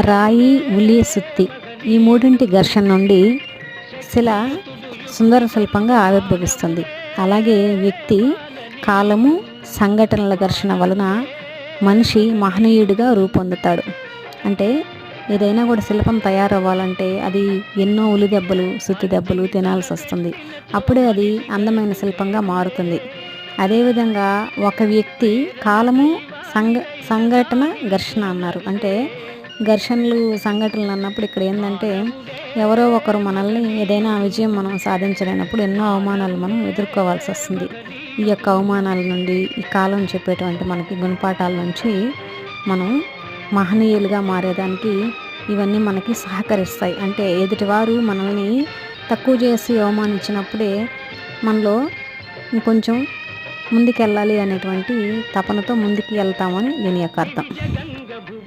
రాయి, ఉలి, సుత్తి ఈ మూడింటి ఘర్షణ నుండి శిల సుందర శిల్పంగా ఆవిర్భవిస్తుంది. అలాగే వ్యక్తి, కాలము, సంఘటనల ఘర్షణ వలన మనిషి మహనీయుడిగా రూపొందుతాడు. అంటే ఏదైనా కూడా శిల్పం తయారవ్వాలంటే అది ఎన్నో ఉలి దెబ్బలు, సుత్తి దెబ్బలు తినాల్సి వస్తుంది. అప్పుడే అది అందమైన శిల్పంగా మారుతుంది. అదేవిధంగా ఒక వ్యక్తి, కాలము, సంఘటన, ఘర్షణ అన్నారు. అంటే ఘర్షణలు, సంఘటనలు అన్నప్పుడు ఇక్కడ ఏంటంటే ఎవరో ఒకరు మనల్ని ఏదైనా విజయం మనం సాధించలేనప్పుడు ఎన్నో అవమానాలు మనం ఎదుర్కోవాల్సి వస్తుంది. ఈ యొక్క అవమానాల నుండి ఈ కాలం చెప్పేటువంటి మనకి గుణపాఠాల నుంచి మనం మహనీయులుగా మారేదానికి ఇవన్నీ మనకి సహకరిస్తాయి. అంటే ఎదుటివారు మనల్ని తక్కువ చేసి అవమానించినప్పుడే మనలో ఇంకొంచెం ముందుకెళ్ళాలి అనేటువంటి తపనతో ముందుకు వెళ్తామని దీని యొక్క అర్థం.